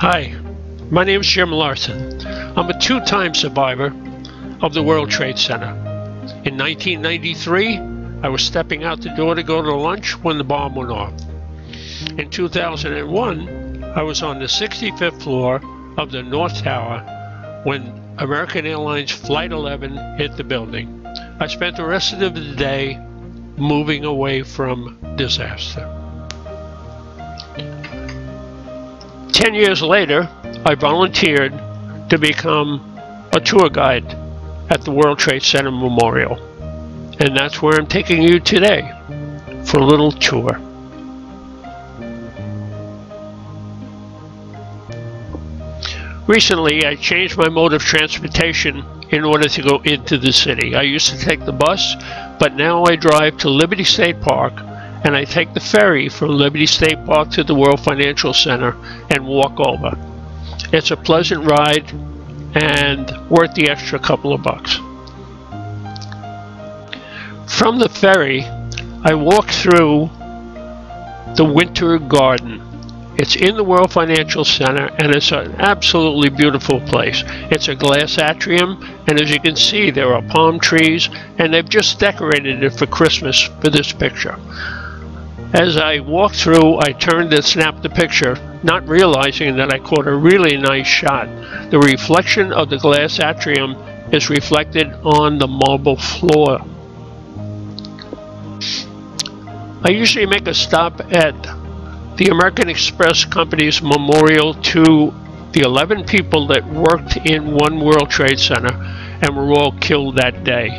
Hi, my name is Jim Larsen. I'm a two-time survivor of the World Trade Center. In 1993, I was stepping out the door to go to lunch when the bomb went off. In 2001, I was on the 65th floor of the North Tower when American Airlines Flight 11 hit the building. I spent the rest of the day moving away from disaster. 10 years later, I volunteered to become a tour guide at the World Trade Center Memorial. And that's where I'm taking you today for a little tour. Recently, I changed my mode of transportation in order to go into the city. I used to take the bus, but now I drive to Liberty State Park and I take the ferry from Liberty State Park to the World Financial Center and walk over. It's a pleasant ride and worth the extra couple of bucks. From the ferry, I walk through the Winter Garden. It's in the World Financial Center and it's an absolutely beautiful place. It's a glass atrium, and as you can see, there are palm trees, and they've just decorated it for Christmas for this picture. As I walked through, I turned and snapped the picture, not realizing that I caught a really nice shot. The reflection of the glass atrium is reflected on the marble floor. I usually make a stop at the American Express Company's memorial to the 11 people that worked in One World Trade Center and were all killed that day.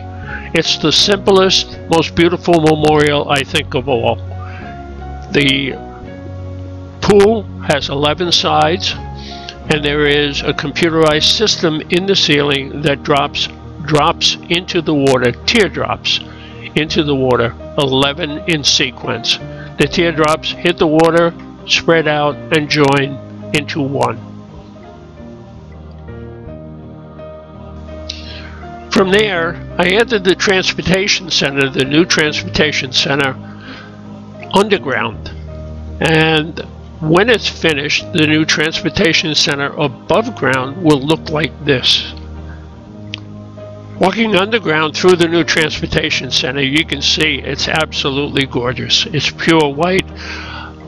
It's the simplest, most beautiful memorial I think of all. The pool has 11 sides, and there is a computerized system in the ceiling that drops into the water, teardrops into the water, 11 in sequence. The teardrops hit the water, spread out, and join into one. From there, I entered the transportation center, the new transportation center, underground. And when it's finished, the new transportation center above ground will look like this. Walking underground through the new transportation center, you can see it's absolutely gorgeous. It's pure white.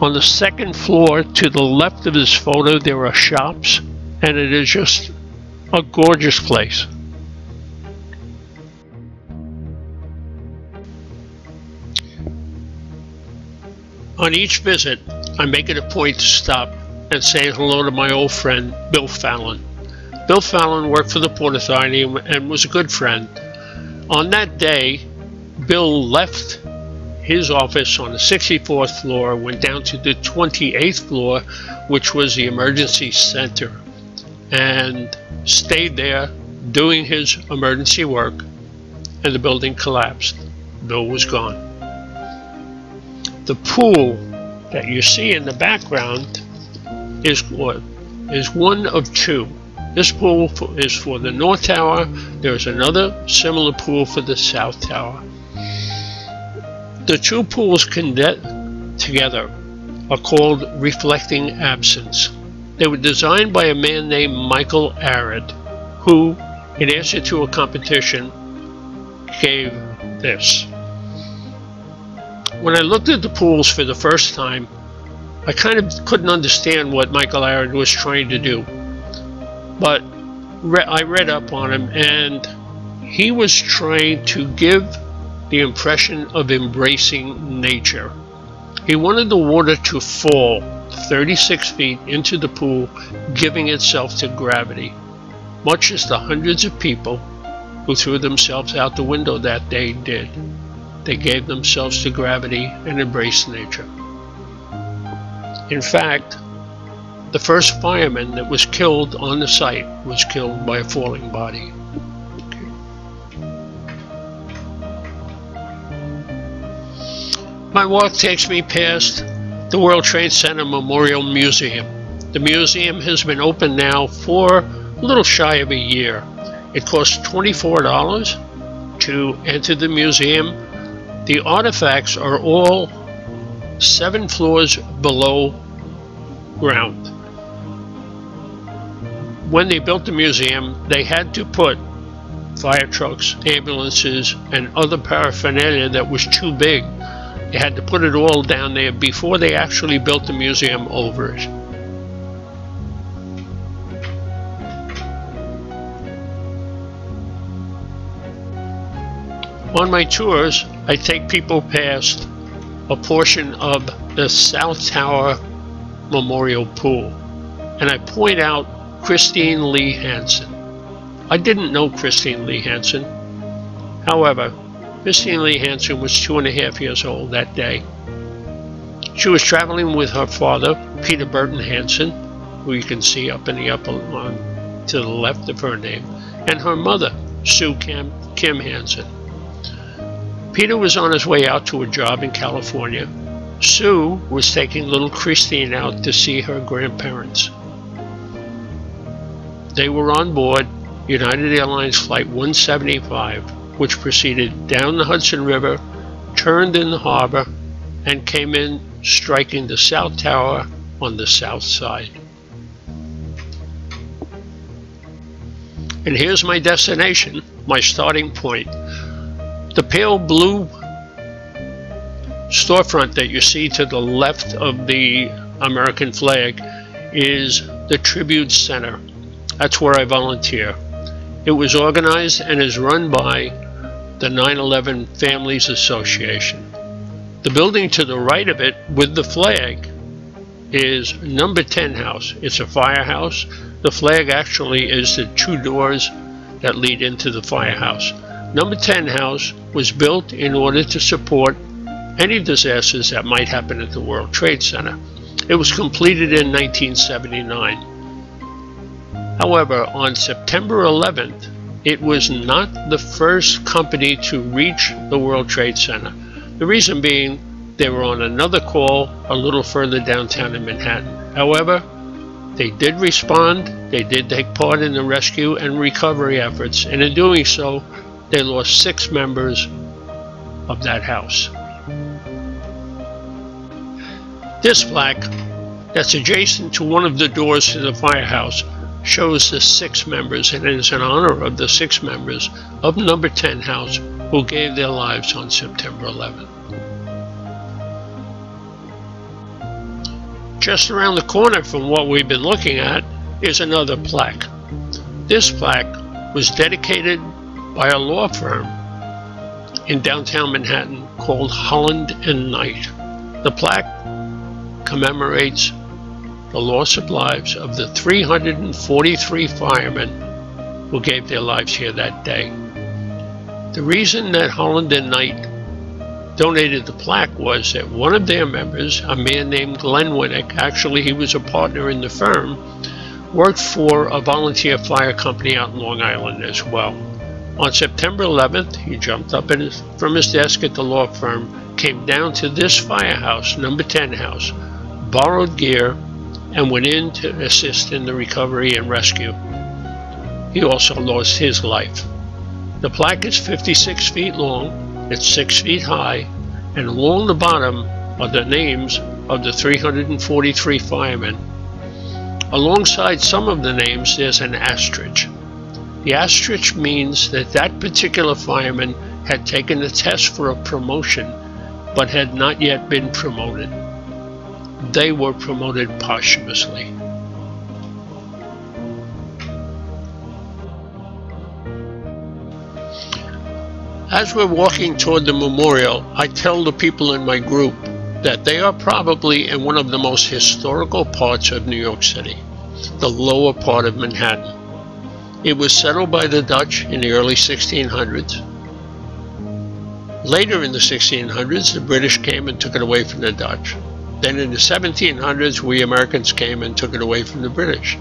On the second floor to the left of this photo, there are shops, and it is just a gorgeous place. On each visit, I make it a point to stop and say hello to my old friend, Bill Fallon. Bill Fallon worked for the Port Authority and was a good friend. On that day, Bill left his office on the 64th floor, went down to the 28th floor, which was the emergency center, and stayed there doing his emergency work, and the building collapsed. Bill was gone. The pool that you see in the background is one of two. This pool is for the North Tower. There's another similar pool for the South Tower. The two pools together are called reflecting absence. They were designed by a man named Michael Arad, who, in answer to a competition, gave this. When I looked at the pools for the first time, I kind of couldn't understand what Michael Arad was trying to do. But I read up on him, and he was trying to give the impression of embracing nature. He wanted the water to fall 36 feet into the pool, giving itself to gravity, much as the hundreds of people who threw themselves out the window that day did. They gave themselves to gravity and embraced nature. In fact, the first fireman that was killed on the site was killed by a falling body. My walk takes me past the World Trade Center Memorial Museum. The museum has been open now for a little shy of a year. It costs $24 to enter the museum. The artifacts are all 7 floors below ground. when they built the museum, they had to put fire trucks, ambulances, and other paraphernalia that was too big. They had to put it all down there before they actually built the museum over it. On my tours, I take people past a portion of the South Tower Memorial Pool, and I point out Christine Lee Hansen. I didn't know Christine Lee Hansen. However, Christine Lee Hansen was 2.5 years old that day. She was traveling with her father, Peter Burton Hansen, who you can see up in the upper line to the left of her name, and her mother, Sue Kim Hansen. Peter was on his way out to a job in California. Sue was taking little Christine out to see her grandparents. They were on board United Airlines Flight 175, which proceeded down the Hudson River, turned in the harbor, and came in, striking the South Tower on the south side. And here's my destination, my starting point. The pale blue storefront that you see to the left of the American flag is the Tribute Center. That's where I volunteer. It was organized and is run by the 9/11 Families Association. The building to the right of it with the flag is number 10 house. It's a firehouse. The flag actually is the 2 doors that lead into the firehouse. Number 10 house was built in order to support any disasters that might happen at the World Trade Center. It was completed in 1979. However, on September 11th, it was not the first company to reach the World Trade Center. The reason being, they were on another call a little further downtown in Manhattan. However, they did respond, they did take part in the rescue and recovery efforts, and in doing so, they lost 6 members of that house. This plaque, that's adjacent to one of the doors to the firehouse, shows the 6 members, and it is in honor of the 6 members of number 10 house who gave their lives on September 11th. Just around the corner from what we've been looking at is another plaque. This plaque was dedicated by a law firm in downtown Manhattan called Holland and Knight. The plaque commemorates the loss of lives of the 343 firemen who gave their lives here that day. The reason that Holland and Knight donated the plaque was that one of their members, a man named Glenn Winnick, actually he was a partner in the firm, worked for a volunteer fire company out in Long Island as well. On September 11th, he jumped up from his desk at the law firm, came down to this firehouse, number 10 house, borrowed gear, and went in to assist in the recovery and rescue. He also lost his life. The plaque is 56 feet long, it's 6 feet high, and along the bottom are the names of the 343 firemen. Alongside some of the names, there's an asterisk. The asterisk means that that particular fireman had taken the test for a promotion, but had not yet been promoted. They were promoted posthumously. As we're walking toward the memorial, I tell the people in my group that they are probably in one of the most historical parts of New York City, the lower part of Manhattan. It was settled by the Dutch in the early 1600s. Later in the 1600s, the British came and took it away from the Dutch. Then in the 1700s, we Americans came and took it away from the British.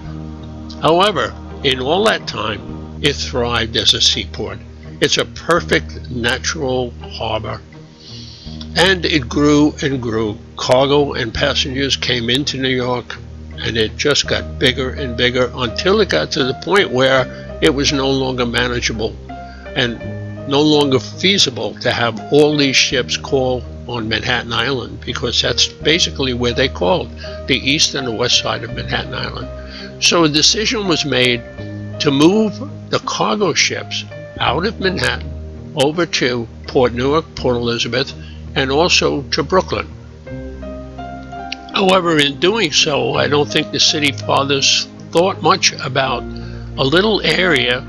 However, in all that time, it thrived as a seaport. It's a perfect natural harbor. And it grew and grew. Cargo and passengers came into New York, and it just got bigger and bigger until it got to the point where it was no longer manageable and no longer feasible to have all these ships call on Manhattan Island, because that's basically where they called, the east and the west side of Manhattan Island. So a decision was made to move the cargo ships out of Manhattan over to Port Newark, Port Elizabeth, and also to Brooklyn. However, in doing so, I don't think the city fathers thought much about a little area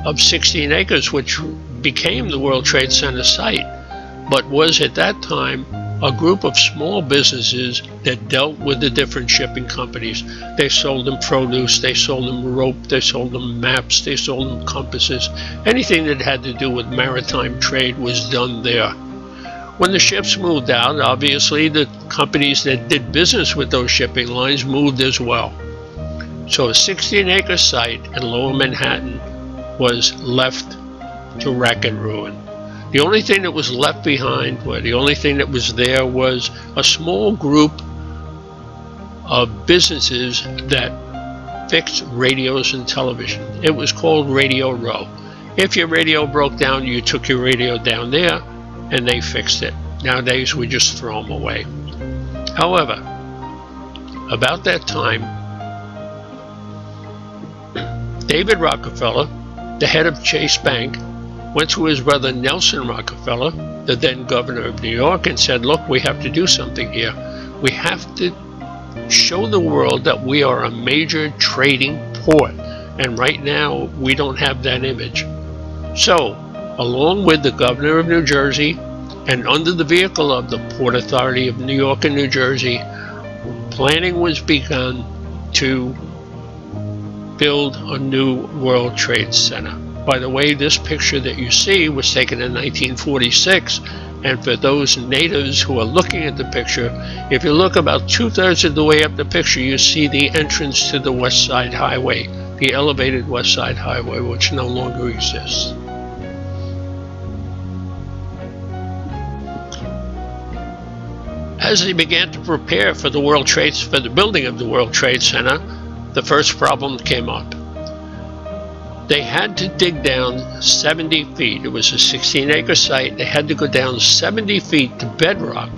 of 16 acres, which became the World Trade Center site, but was at that time a group of small businesses that dealt with the different shipping companies. They sold them produce, they sold them rope, they sold them maps, they sold them compasses. Anything that had to do with maritime trade was done there. When the ships moved out, obviously the companies that did business with those shipping lines moved as well. So a 16-acre site in Lower Manhattan was left to wreck and ruin. The only thing that was left behind, or the only thing that was there, was a small group of businesses that fixed radios and television. It was called Radio Row. If your radio broke down, you took your radio down there and they fixed it. Nowadays we just throw them away. However, about that time, David Rockefeller, the head of Chase Bank, went to his brother Nelson Rockefeller, the then governor of New York, and said, look, we have to do something here. We have to show the world that we are a major trading port, and right now we don't have that image. So, along with the governor of New Jersey, and under the vehicle of the Port Authority of New York and New Jersey, planning was begun to build a new World Trade Center. By the way, this picture that you see was taken in 1946, and for those natives who are looking at the picture, if you look about 2/3 of the way up the picture, you see the entrance to the West Side Highway, the elevated West Side Highway, which no longer exists. As they began to prepare for the building of the World Trade Center, the first problem came up. They had to dig down 70 feet. It was a 16-acre site. They had to go down 70 feet to bedrock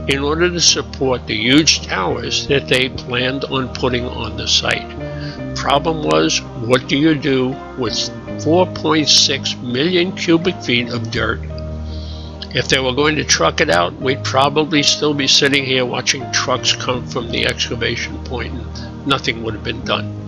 in order to support the huge towers that they planned on putting on the site. Problem was, what do you do with 4.6 million cubic feet of dirt? If they were going to truck it out, we'd probably still be sitting here watching trucks come from the excavation point, and nothing would have been done.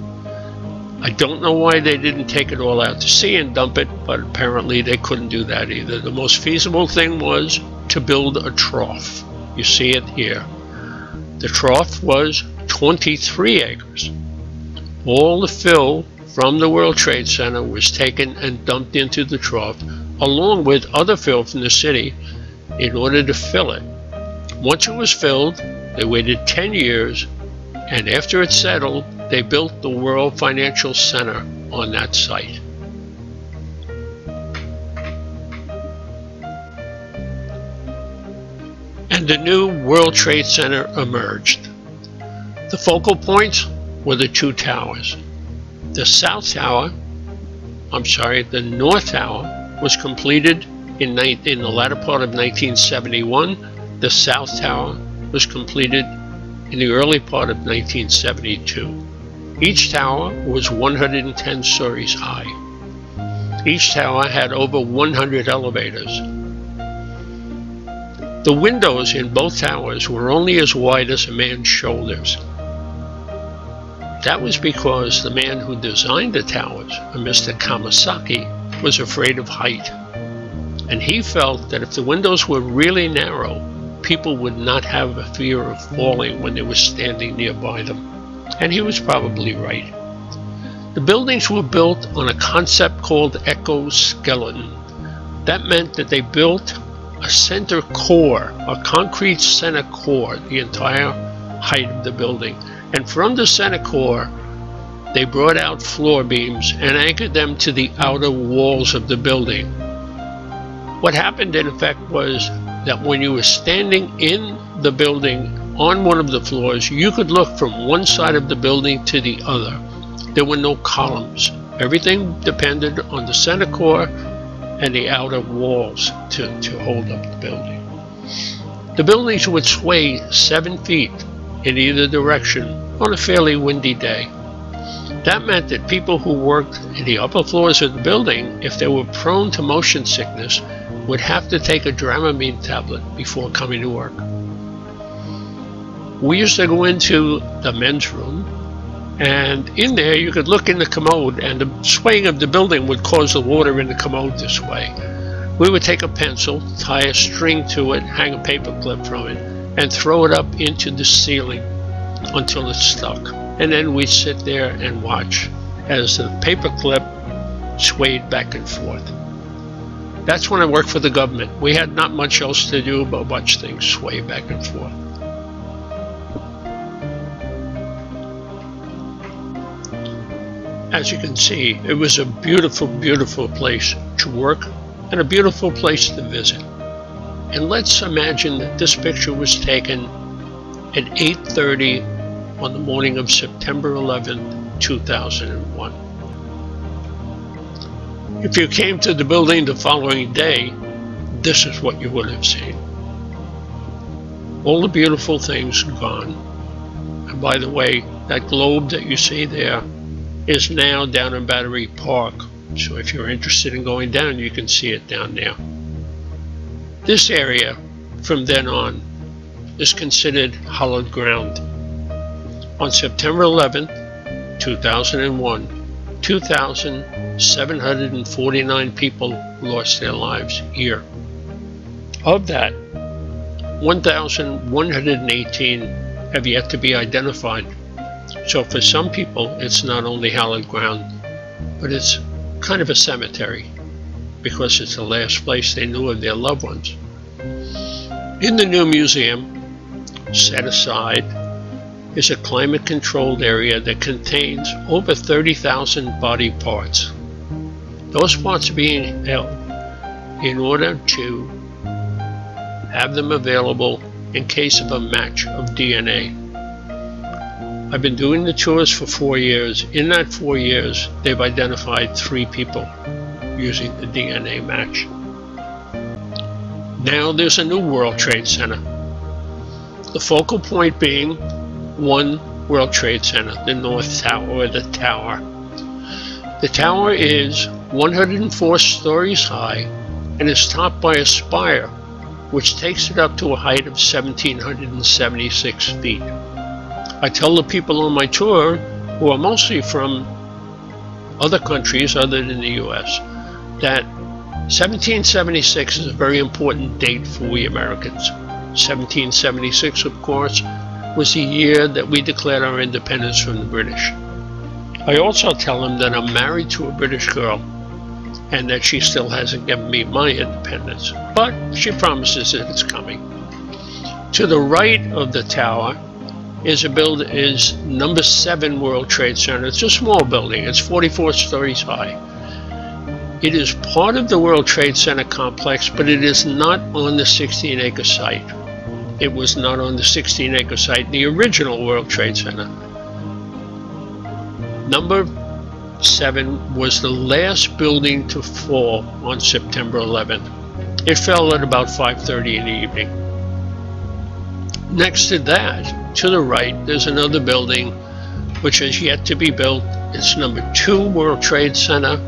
I don't know why they didn't take it all out to sea and dump it, but apparently they couldn't do that either. The most feasible thing was to build a trough. You see it here. The trough was 23 acres. All the fill from the World Trade Center was taken and dumped into the trough, along with other fill from the city, in order to fill it. Once it was filled, they waited 10 years, and after it settled, they built the World Financial Center on that site. And the new World Trade Center emerged. The focal points were the two towers. The North Tower was completed in the latter part of 1971. The South Tower was completed in the early part of 1972. Each tower was 110 stories high. Each tower had over 100 elevators. The windows in both towers were only as wide as a man's shoulders. That was because the man who designed the towers, a Mr. Kamasaki, was afraid of height. And he felt that if the windows were really narrow, people would not have a fear of falling when they were standing nearby them. And he was probably right. The buildings were built on a concept called exoskeleton. That meant that they built a center core, a concrete center core, the entire height of the building. And from the center core, they brought out floor beams and anchored them to the outer walls of the building. What happened in effect was that when you were standing in the building on one of the floors, you could look from one side of the building to the other. There were no columns. Everything depended on the center core and the outer walls to hold up the building. The buildings would sway 7 feet in either direction on a fairly windy day. That meant that people who worked in the upper floors of the building, if they were prone to motion sickness, would have to take a Dramamine tablet before coming to work. We used to go into the men's room, and in there you could look in the commode, and the swaying of the building would cause the water in the commode to sway. We would take a pencil, tie a string to it, hang a paper clip from it, and throw it up into the ceiling until it stuck. And then we'd sit there and watch as the paper clip swayed back and forth. That's when I worked for the government. We had not much else to do but watch things sway back and forth. As you can see, it was a beautiful, beautiful place to work and a beautiful place to visit. And let's imagine that this picture was taken at 8:30 on the morning of September 11th, 2001. If you came to the building the following day, this is what you would have seen. All the beautiful things gone. And by the way, that globe that you see there is now down in Battery Park. So if you're interested in going down, you can see it down there. This area, from then on, is considered hallowed ground. On September 11th, 2001, 2,749 people lost their lives here. Of that, 1,118 have yet to be identified. So for some people, it's not only hallowed ground, but it's kind of a cemetery, because it's the last place they knew of their loved ones. In the new museum, set aside, is a climate-controlled area that contains over 30,000 body parts. Those parts are being held in order to have them available in case of a match of DNA. I've been doing the tours for 4 years. In that 4 years, they've identified 3 people using the DNA match. Now there's a new World Trade Center. The focal point being One World Trade Center, the North Tower, or the Tower. The tower is 104 stories high and is topped by a spire, which takes it up to a height of 1,776 feet. I tell the people on my tour, who are mostly from other countries other than the US, that 1776 is a very important date for we Americans. 1776, of course, was the year that we declared our independence from the British. I also tell them that I'm married to a British girl and that she still hasn't given me my independence, but she promises that it's coming. To the right of the tower is number 7 World Trade Center. It's a small building. It's 44 stories high. It is part of the World Trade Center complex, but it is not on the 16-acre site. It was not on the 16-acre site, the original World Trade Center. Number 7 was the last building to fall on September 11th. It fell at about 5:30 in the evening. Next to that, to the right, there's another building which has yet to be built. It's number 2 World Trade Center.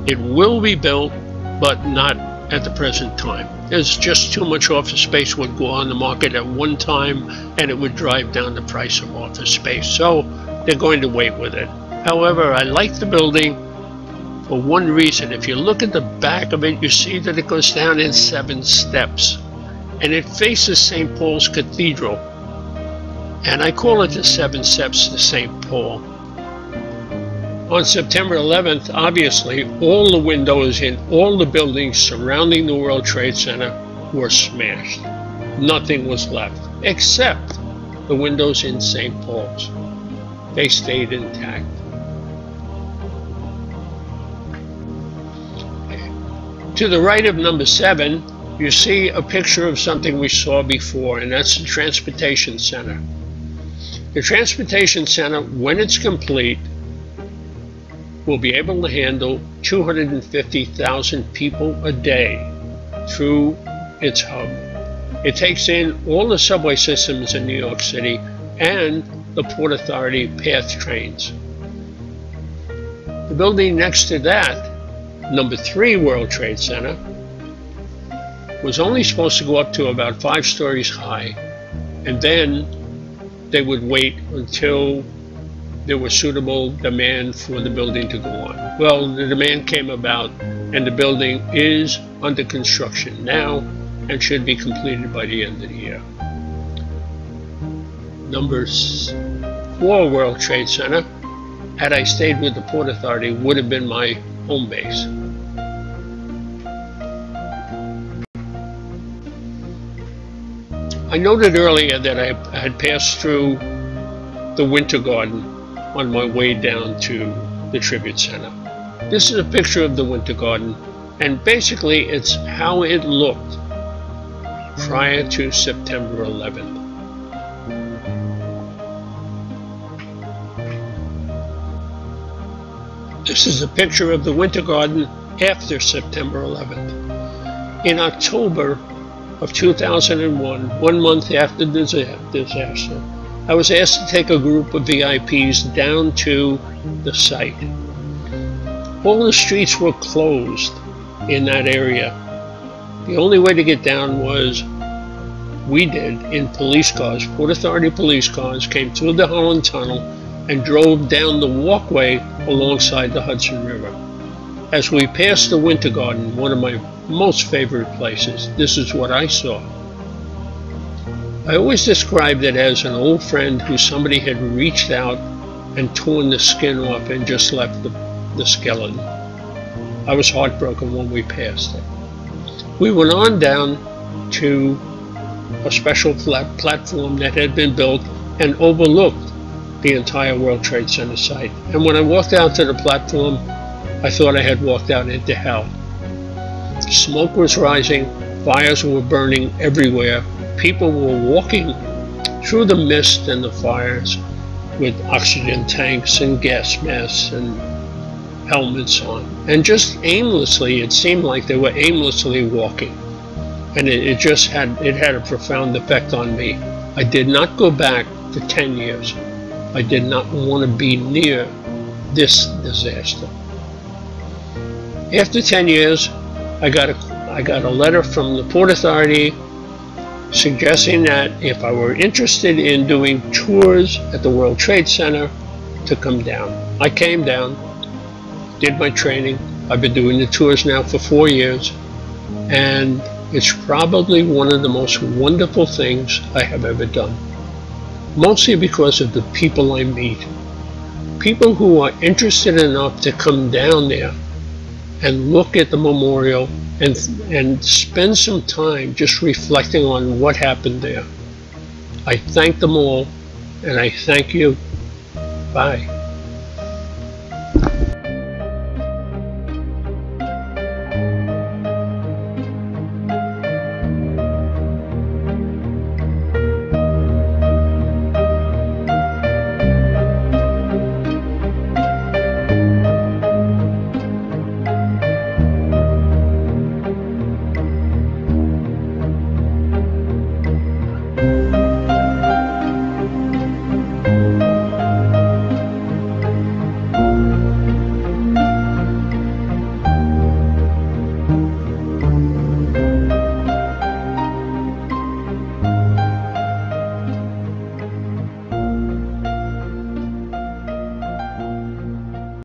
It will be built, but not at the present time. There's just too much office space would go on the market at one time, and it would drive down the price of office space. So they're going to wait with it. However, I like the building for one reason. If you look at the back of it, you see that it goes down in 7 steps, and it faces St. Paul's Cathedral. And I call it the 7 steps to St. Paul. On September 11th, obviously, all the windows in all the buildings surrounding the World Trade Center were smashed. Nothing was left, except the windows in St. Paul's. They stayed intact. To the right of number 7, you see a picture of something we saw before, and that's the Transportation Center. The Transportation Center, when it's complete, will be able to handle 250,000 people a day through its hub. It takes in all the subway systems in New York City and the Port Authority PATH trains. The building next to that, number 3 World Trade Center, was only supposed to go up to about 5 stories high, and then they would wait until there was suitable demand for the building to go on. Well, the demand came about, and the building is under construction now and should be completed by the end of the year. Number 4 World Trade Center, had I stayed with the Port Authority, would have been my home base. I noted earlier that I had passed through the Winter Garden on my way down to the Tribute Center. This is a picture of the Winter Garden, and basically it's how it looked prior to September 11th. This is a picture of the Winter Garden after September 11th. In October of 2001, 1 month after the disaster, I was asked to take a group of VIPs down to the site. All the streets were closed in that area. The only way to get down was, we did, in police cars. Port Authority police cars came through the Holland Tunnel and drove down the walkway alongside the Hudson River. As we passed the Winter Garden, one of my most favorite places, this is what I saw. I always described it as an old friend who somebody had reached out and torn the skin off and just left the skeleton. I was heartbroken when we passed it. We went on down to a special platform that had been built and overlooked the entire World Trade Center site. And when I walked out to the platform, I thought I had walked out into hell. Smoke was rising, fires were burning everywhere. People were walking through the mist and the fires with oxygen tanks and gas masks and helmets on. And just aimlessly, it seemed like they were aimlessly walking. And it had a profound effect on me. I did not go back for 10 years. I did not want to be near this disaster. After 10 years, I got a letter from the Port Authority suggesting that if I were interested in doing tours at the World Trade Center, to come down. I came down, did my training. I've been doing the tours now for 4 years, and it's probably one of the most wonderful things I have ever done. Mostly because of the people I meet. People who are interested enough to come down there and look at the memorial and spend some time just reflecting on what happened there. I thank them all, and I thank you. Bye.